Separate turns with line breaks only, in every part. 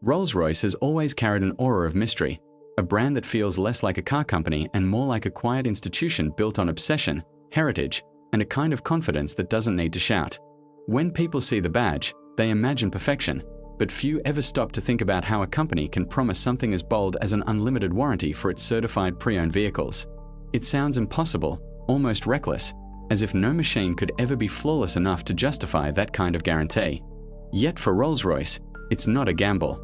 Rolls-Royce has always carried an aura of mystery, a brand that feels less like a car company and more like a quiet institution built on obsession, heritage, and a kind of confidence that doesn't need to shout. When people see the badge, they imagine perfection, but few ever stop to think about how a company can promise something as bold as an unlimited warranty for its certified pre-owned vehicles. It sounds impossible, almost reckless, as if no machine could ever be flawless enough to justify that kind of guarantee. Yet for Rolls-Royce, it's not a gamble.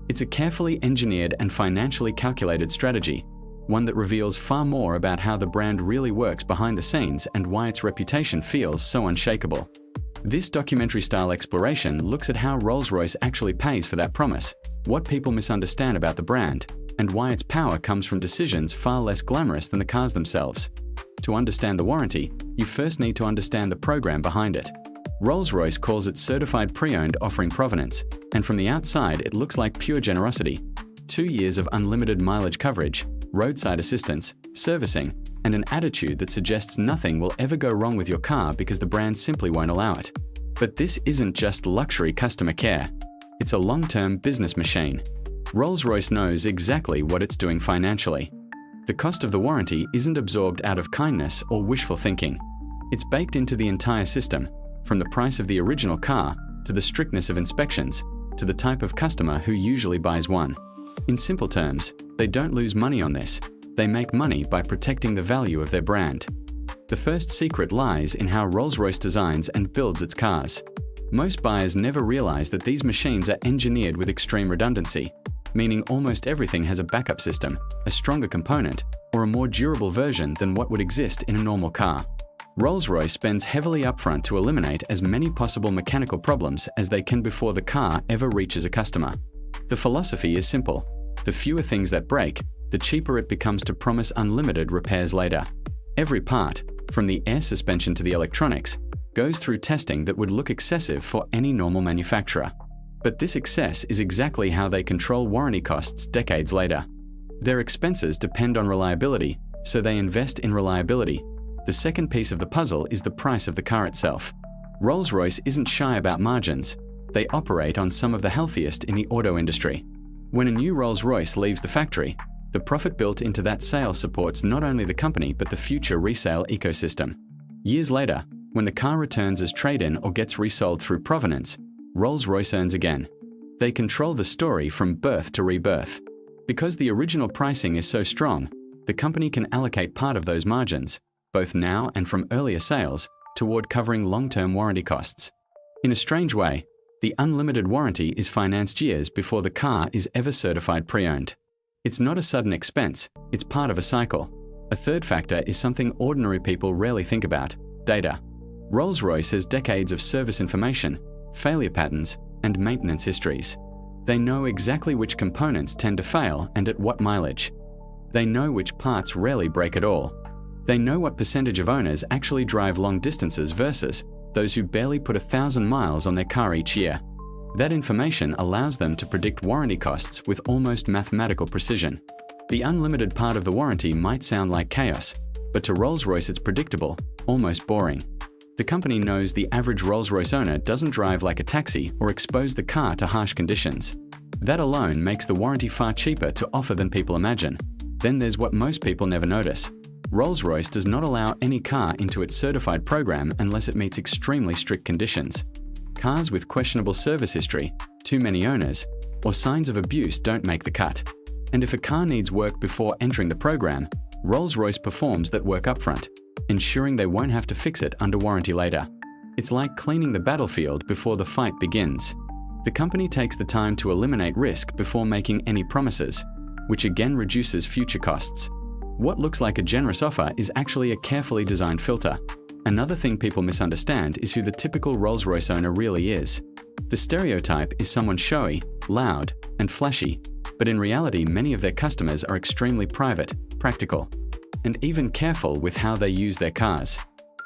It's a carefully engineered and financially calculated strategy, one that reveals far more about how the brand really works behind the scenes and why its reputation feels so unshakable. This documentary-style exploration looks at how Rolls-Royce actually pays for that promise, what people misunderstand about the brand, and why its power comes from decisions far less glamorous than the cars themselves. To understand the warranty, you first need to understand the program behind it. Rolls-Royce calls it certified pre-owned offering Provenance, and from the outside it looks like pure generosity. 2 years of unlimited mileage coverage, roadside assistance, servicing, and an attitude that suggests nothing will ever go wrong with your car because the brand simply won't allow it. But this isn't just luxury customer care. It's a long-term business machine. Rolls-Royce knows exactly what it's doing financially. The cost of the warranty isn't absorbed out of kindness or wishful thinking. It's baked into the entire system, from the price of the original car, to the strictness of inspections, to the type of customer who usually buys one. In simple terms, they don't lose money on this. They make money by protecting the value of their brand. The first secret lies in how Rolls-Royce designs and builds its cars. Most buyers never realize that these machines are engineered with extreme redundancy, meaning almost everything has a backup system, a stronger component, or a more durable version than what would exist in a normal car. Rolls-Royce spends heavily upfront to eliminate as many possible mechanical problems as they can before the car ever reaches a customer. The philosophy is simple. The fewer things that break, the cheaper it becomes to promise unlimited repairs later. Every part, from the air suspension to the electronics, goes through testing that would look excessive for any normal manufacturer. But this excess is exactly how they control warranty costs decades later. Their expenses depend on reliability, so they invest in reliability. The second piece of the puzzle is the price of the car itself. Rolls-Royce isn't shy about margins. They operate on some of the healthiest in the auto industry. When a new Rolls-Royce leaves the factory, the profit built into that sale supports not only the company but the future resale ecosystem. Years later, when the car returns as trade-in or gets resold through Provenance, Rolls-Royce earns again. They control the story from birth to rebirth. Because the original pricing is so strong, the company can allocate part of those margins, both now and from earlier sales, toward covering long-term warranty costs. In a strange way, the unlimited warranty is financed years before the car is ever certified pre-owned. It's not a sudden expense, it's part of a cycle. A third factor is something ordinary people rarely think about: data. Rolls-Royce has decades of service information, failure patterns, and maintenance histories. They know exactly which components tend to fail and at what mileage. They know which parts rarely break at all. They know what percentage of owners actually drive long distances versus those who barely put 1,000 miles on their car each year. That information allows them to predict warranty costs with almost mathematical precision. The unlimited part of the warranty might sound like chaos, but to Rolls-Royce it's predictable, almost boring. The company knows the average Rolls-Royce owner doesn't drive like a taxi or expose the car to harsh conditions. That alone makes the warranty far cheaper to offer than people imagine. Then there's what most people never notice. Rolls-Royce does not allow any car into its certified program unless it meets extremely strict conditions. Cars with questionable service history, too many owners, or signs of abuse don't make the cut. And if a car needs work before entering the program, Rolls-Royce performs that work upfront, ensuring they won't have to fix it under warranty later. It's like cleaning the battlefield before the fight begins. The company takes the time to eliminate risk before making any promises, which again reduces future costs. What looks like a generous offer is actually a carefully designed filter. Another thing people misunderstand is who the typical Rolls-Royce owner really is. The stereotype is someone showy, loud, and flashy, but in reality many of their customers are extremely private, practical, and even careful with how they use their cars.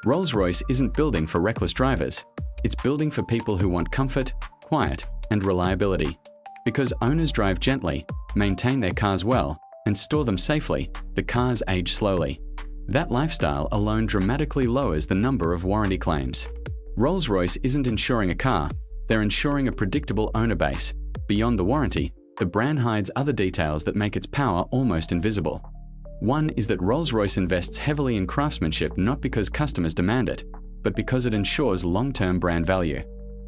Rolls-Royce isn't building for reckless drivers. It's building for people who want comfort, quiet, and reliability. Because owners drive gently, maintain their cars well, and store them safely, the cars age slowly. That lifestyle alone dramatically lowers the number of warranty claims. Rolls-Royce isn't insuring a car, they're insuring a predictable owner base. Beyond the warranty, the brand hides other details that make its power almost invisible. One is that Rolls-Royce invests heavily in craftsmanship not because customers demand it, but because it ensures long-term brand value.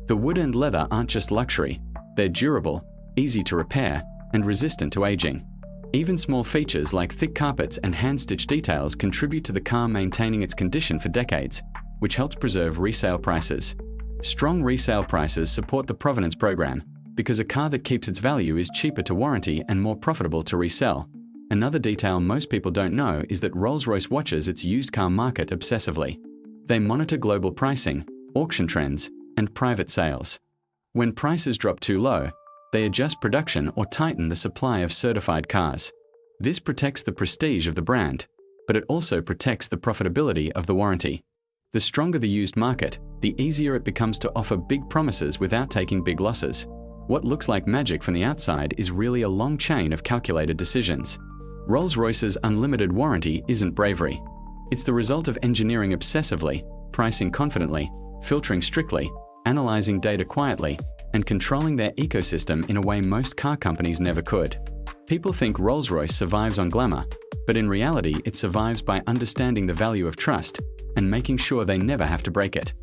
The wood and leather aren't just luxury, they're durable, easy to repair, and resistant to aging. Even small features like thick carpets and hand-stitched details contribute to the car maintaining its condition for decades, which helps preserve resale prices. Strong resale prices support the Provenance program, because a car that keeps its value is cheaper to warranty and more profitable to resell. Another detail most people don't know is that Rolls-Royce watches its used car market obsessively. They monitor global pricing, auction trends, and private sales. When prices drop too low, they adjust production or tighten the supply of certified cars. This protects the prestige of the brand, but it also protects the profitability of the warranty. The stronger the used market, the easier it becomes to offer big promises without taking big losses. What looks like magic from the outside is really a long chain of calculated decisions. Rolls-Royce's unlimited warranty isn't bravery. It's the result of engineering obsessively, pricing confidently, filtering strictly, analyzing data quietly, and controlling their ecosystem in a way most car companies never could. People think Rolls-Royce survives on glamour, but in reality it survives by understanding the value of trust and making sure they never have to break it.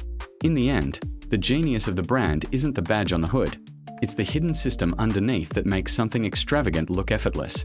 In the end, the genius of the brand isn't the badge on the hood. It's the hidden system underneath that makes something extravagant look effortless.